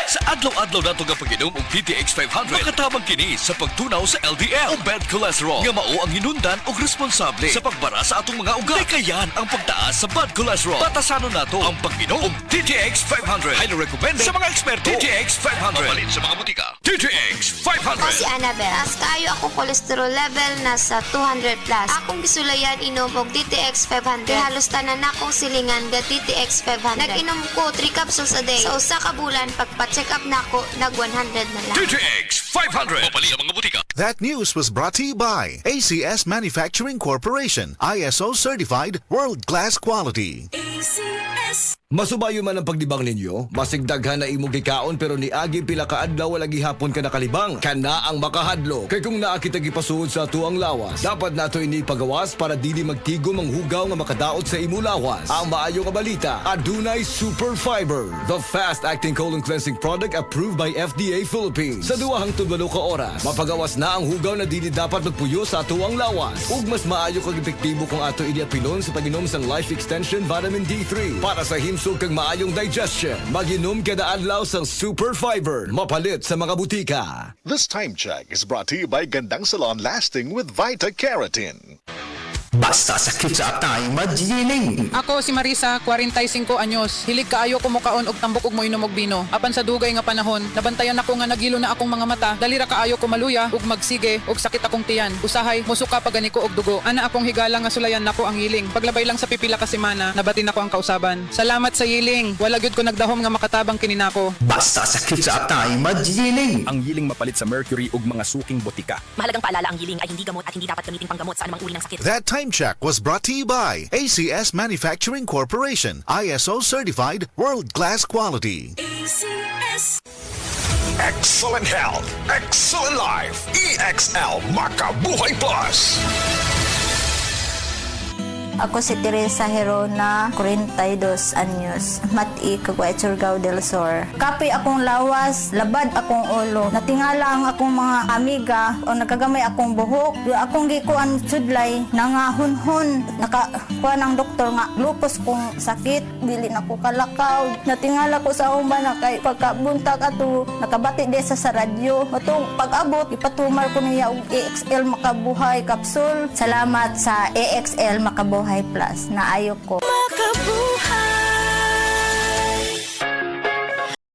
Sa adlaw-adlaw nato nga pag-inom og DTX 500, makatabang kini sa pagtunaw sa LDL o bad cholesterol nga mao ang hinundan og responsable sa pagbara sa atong mga ugat. Kayan ang pagtaas sa bad cholesterol. Batasanon nato ang pag-inom og DTX 500. Highly recommended sa mga eksperto. DTX 500. Mapalit sa mga butika. DTX 500. Ako si Annabel. As kayo ako cholesterol level nasa 200 plus. Akong gisulayan inom og DTX 500. Halos tanan akong silingan ga DTX 500. Nag-inom ko 3 capsules a day. Sa usa ka bulan pagpa-check up nako nag 100 na lang. DTX 500. Mapalit ang mga butika. That news was brought to you by ACS Manufacturing Corporation, ISO certified, world-class quality. Masubayo man ang pagdibang ninyo, masigdaghan na imong gikaon pero niagi pila ka adlaw wala gihapon ka nakalibang. Kana ang makahadlo. Kay kung naa kita gipasuod sa tuang lawas, dapat nato ini pagawas para dili magtigom ang hugaw nga makadaot sa imo lawas. Ang maayo nga balita, adunay Super Fiber, the fast-acting colon cleansing product approved by FDA Philippines. Sa duwahang tudwalo ka oras, mapagawas na ang hugaw na dili dapat magpuyo sa tuang lawas. Ug mas maayo kag epektibo kung ato ini apilon sa pag-inom sang Life Extension Vitamin D3 para sa himsog kag maayong digestion. Mag-inom kada adlaw sang Super Fiber, mapalit sa mga butika. This time check is brought to you by Gandang Salon Lasting with Vita Keratin. Basta sakit sa atay, magiling. Ako si Marisa, 45 anyos. Hilig kaayo ko mukaon og tambok og moinom og bino. Apan sa dugay nga panahon, nabantayan ako nga nagilo na akong mga mata. Dalira kaayo ko maluya ug magsige og sakit akong tiyan. Usahay musuka pagani ko og dugo. Ana akong higala nga sulayan nako ang hiling. Paglabay lang sa pipila ka semana, nabati nako ang kausaban. Salamat sa hiling. Wala gyud ko nagdahom nga makatabang kini nako. Basta sakit sa atay, magiling. Ang yiling mapalit sa mercury ug mga suking botika. Mahalagang paalala, ang yiling ay hindi gamot at hindi dapat gamiting panggamot sa anumang uri ng sakit. That time check was brought to you by ACS Manufacturing Corporation, ISO certified, world-class quality. Excellent health, excellent life. EXL Makabuhay Plus. Ako si Teresa Herona, 42 anyos, mati kagway Surigao del Sur. Kapoy akong lawas, labad akong ulo. Natingala ang akong mga amiga o nakagamay akong buhok. Yung akong gikuan sudlay, nangahunhon. Nakakuha ng doktor nga, lupus kong sakit, dili na ko kalakaw. Natingala ko sa umba na kay pagkabuntag ato, nakabati de sa radyo. Matong pag-abot, ipatumar ko niya og EXL Makabuhay Capsule. Salamat sa EXL Makabuhay Plus na ayo ko. Makabuhay.